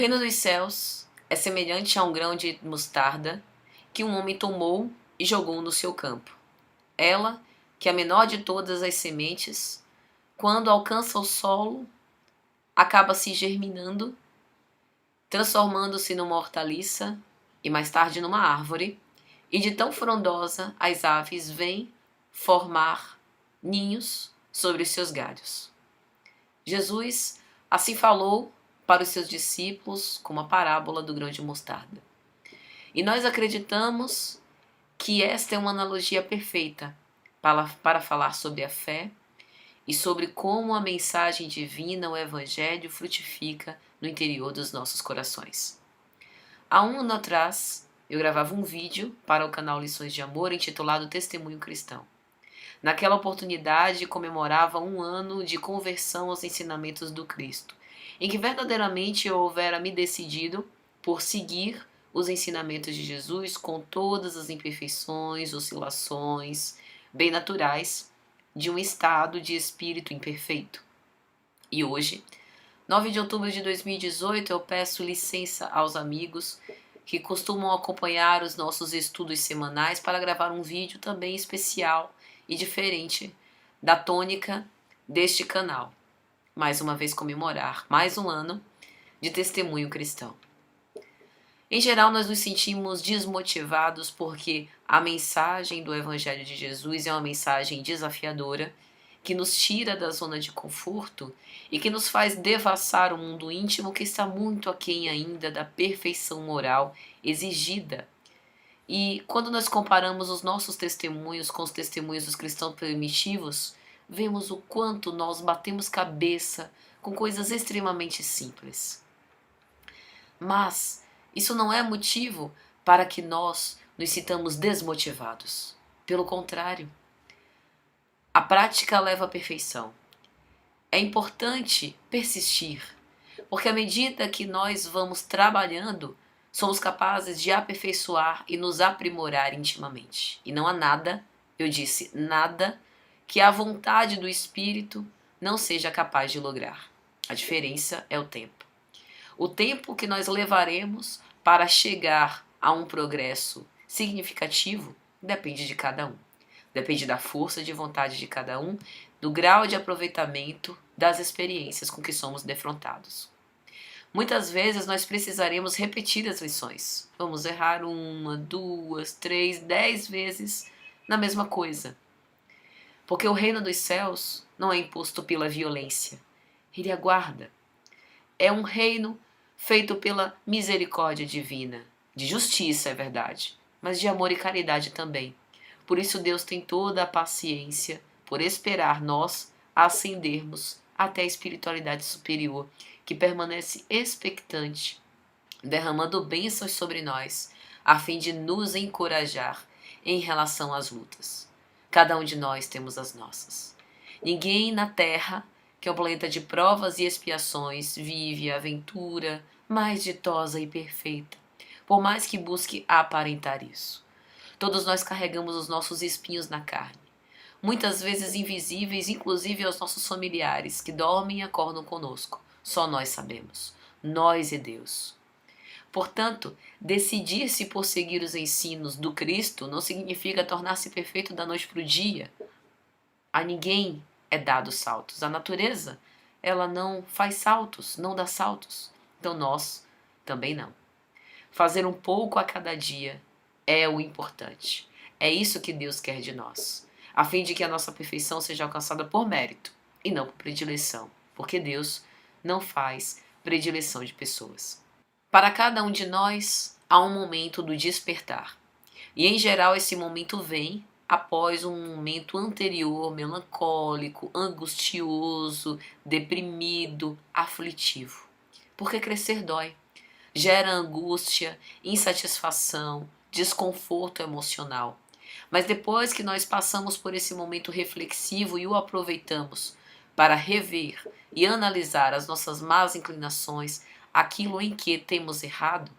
reino dos céus é semelhante a um grão de mostarda que um homem tomou e jogou no seu campo. Ela, que é a menor de todas as sementes, quando alcança o solo, acaba se germinando, transformando-se numa hortaliça e mais tarde numa árvore, e de tão frondosa as aves vêm formar ninhos sobre os seus galhos. Jesus assim falou para os seus discípulos como a parábola do grão de mostarda. E nós acreditamos que esta é uma analogia perfeita para falar sobre a fé e sobre como a mensagem divina, o Evangelho, frutifica no interior dos nossos corações. Há um ano atrás, eu gravava um vídeo para o canal Lições de Amor intitulado Testemunho Cristão. Naquela oportunidade, comemorava um ano de conversão aos ensinamentos do Cristo, em que verdadeiramente eu houvera me decidido por seguir os ensinamentos de Jesus com todas as imperfeições, oscilações, bem naturais, de um estado de espírito imperfeito. E hoje, 9 de outubro de 2018, eu peço licença aos amigos que costumam acompanhar os nossos estudos semanais para gravar um vídeo também especial e diferente da tônica deste canal. Mais uma vez comemorar mais um ano de testemunho cristão. Em geral, nós nos sentimos desmotivados porque a mensagem do Evangelho de Jesus é uma mensagem desafiadora, que nos tira da zona de conforto e que nos faz devassar o mundo íntimo que está muito aquém ainda da perfeição moral exigida. E quando nós comparamos os nossos testemunhos com os testemunhos dos cristãos primitivos, vemos o quanto nós batemos cabeça com coisas extremamente simples. Mas isso não é motivo para que nós nos sintamos desmotivados. Pelo contrário, a prática leva à perfeição. É importante persistir, porque à medida que nós vamos trabalhando, somos capazes de aperfeiçoar e nos aprimorar intimamente. E não há nada, eu disse nada, que a vontade do Espírito não seja capaz de lograr. A diferença é o tempo. O tempo que nós levaremos para chegar a um progresso significativo depende de cada um. Depende da força de vontade de cada um, do grau de aproveitamento das experiências com que somos defrontados. Muitas vezes nós precisaremos repetir as lições. Vamos errar 1, 2, 3, 10 vezes na mesma coisa. Porque o reino dos céus não é imposto pela violência. Ele aguarda. É um reino feito pela misericórdia divina. De justiça, é verdade, mas de amor e caridade também. Por isso Deus tem toda a paciência por esperar nós ascendermos até a espiritualidade superior, que permanece expectante, derramando bênçãos sobre nós, a fim de nos encorajar em relação às lutas. Cada um de nós temos as nossas. Ninguém na Terra, que é um planeta de provas e expiações, vive a aventura mais ditosa e perfeita, por mais que busque aparentar isso. Todos nós carregamos os nossos espinhos na carne, muitas vezes invisíveis, inclusive aos nossos familiares, que dormem e acordam conosco. Só nós sabemos, nós e Deus. Portanto, decidir-se por seguir os ensinos do Cristo não significa tornar-se perfeito da noite para o dia. A ninguém é dado saltos. A natureza, ela não faz saltos, não dá saltos. Então nós também não. Fazer um pouco a cada dia é o importante. É isso que Deus quer de nós, a fim de que a nossa perfeição seja alcançada por mérito e não por predileção, porque Deus não faz predileção de pessoas. Para cada um de nós, há um momento do despertar. E em geral esse momento vem após um momento anterior, melancólico, angustioso, deprimido, aflitivo. Porque crescer dói, gera angústia, insatisfação, desconforto emocional. Mas depois que nós passamos por esse momento reflexivo e o aproveitamos para rever e analisar as nossas más inclinações, aquilo em que temos errado,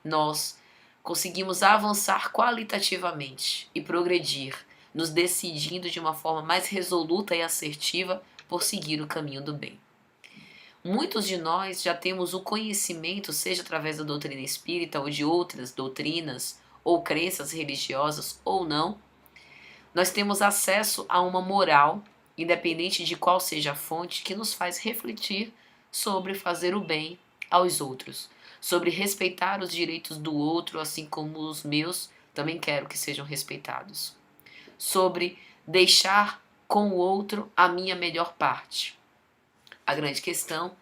nós conseguimos avançar qualitativamente e progredir, nos decidindo de uma forma mais resoluta e assertiva por seguir o caminho do bem. Muitos de nós já temos o conhecimento, seja através da doutrina espírita ou de outras doutrinas ou crenças religiosas ou não. Nós temos acesso a uma moral, independente de qual seja a fonte, que nos faz refletir sobre fazer o bem aos outros, sobre respeitar os direitos do outro, assim como os meus também quero que sejam respeitados, sobre deixar com o outro a minha melhor parte. A grande questão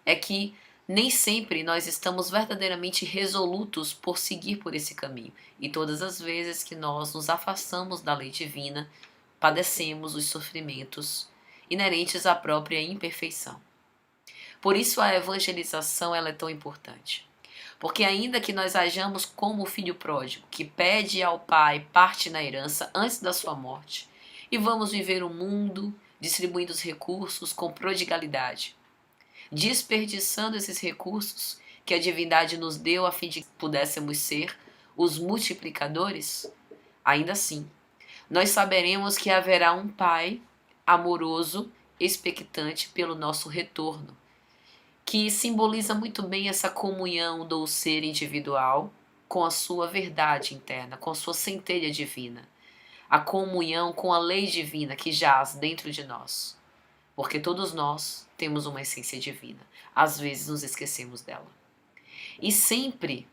é que nem sempre nós estamos verdadeiramente resolutos por seguir por esse caminho. E todas as vezes que nós nos afastamos da lei divina, padecemos os sofrimentos inerentes à própria imperfeição. Por isso a evangelização ela é tão importante. Porque ainda que nós hajamos como o filho pródigo, que pede ao pai parte na herança antes da sua morte, e vamos viver o mundo distribuindo os recursos com prodigalidade, desperdiçando esses recursos que a divindade nos deu a fim de que pudéssemos ser os multiplicadores, ainda assim, nós saberemos que haverá um Pai amoroso, expectante pelo nosso retorno, que simboliza muito bem essa comunhão do ser individual com a sua verdade interna, com a sua centelha divina, a comunhão com a lei divina que jaz dentro de nós. Porque todos nós temos uma essência divina. Às vezes nos esquecemos dela. E sempre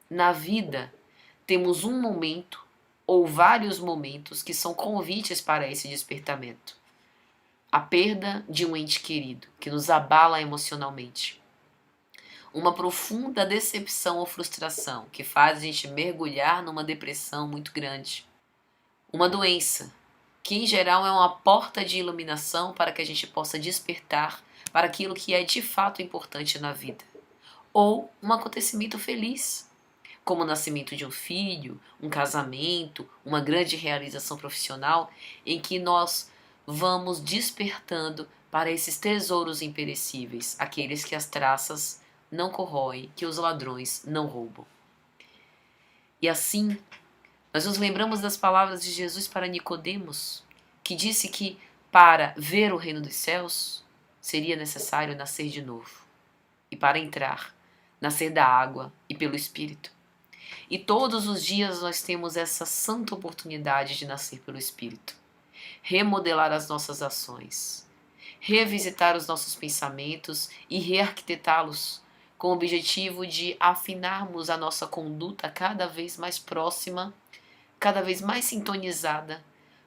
na vida temos um momento ou vários momentos que são convites para esse despertamento. A perda de um ente querido, que nos abala emocionalmente. Uma profunda decepção ou frustração, que faz a gente mergulhar numa depressão muito grande. Uma doença, que em geral é uma porta de iluminação para que a gente possa despertar para aquilo que é de fato importante na vida. Ou um acontecimento feliz, como o nascimento de um filho, um casamento, uma grande realização profissional, em que nós vamos despertando para esses tesouros imperecíveis, aqueles que as traças não corroem, que os ladrões não roubam. E assim, nós nos lembramos das palavras de Jesus para Nicodemos, que disse que para ver o reino dos céus seria necessário nascer de novo. E para entrar, nascer da água e pelo Espírito. E todos os dias nós temos essa santa oportunidade de nascer pelo Espírito. Remodelar as nossas ações, revisitar os nossos pensamentos e rearquitetá-los com o objetivo de afinarmos a nossa conduta cada vez mais próxima, cada vez mais sintonizada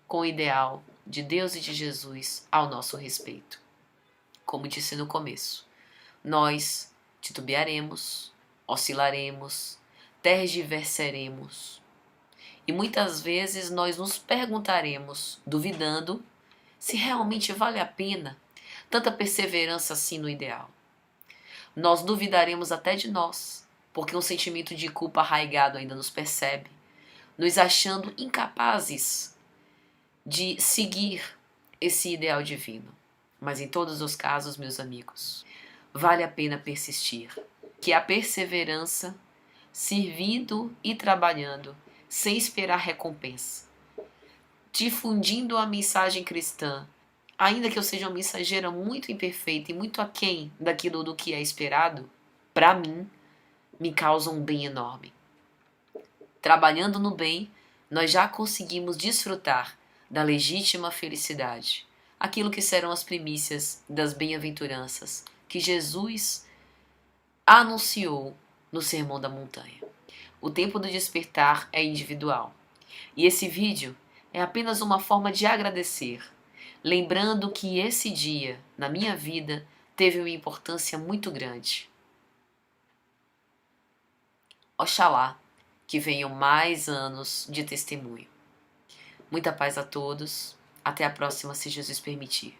com o ideal de Deus e de Jesus ao nosso respeito. Como disse no começo, nós titubearemos, oscilaremos, tergiversaremos. E muitas vezes nós nos perguntaremos, duvidando, se realmente vale a pena tanta perseverança assim no ideal. Nós duvidaremos até de nós, porque um sentimento de culpa arraigado ainda nos persegue, nos achando incapazes de seguir esse ideal divino. Mas em todos os casos, meus amigos, vale a pena persistir, que a perseverança, servindo e trabalhando, sem esperar recompensa, difundindo a mensagem cristã, ainda que eu seja uma mensageira muito imperfeita e muito aquém daquilo do que é esperado, para mim, me causa um bem enorme. Trabalhando no bem, nós já conseguimos desfrutar da legítima felicidade, aquilo que serão as primícias das bem-aventuranças que Jesus anunciou no Sermão da Montanha. O tempo do despertar é individual. E esse vídeo é apenas uma forma de agradecer, lembrando que esse dia, na minha vida, teve uma importância muito grande. Oxalá que venham mais anos de testemunho. Muita paz a todos. Até a próxima, se Jesus permitir.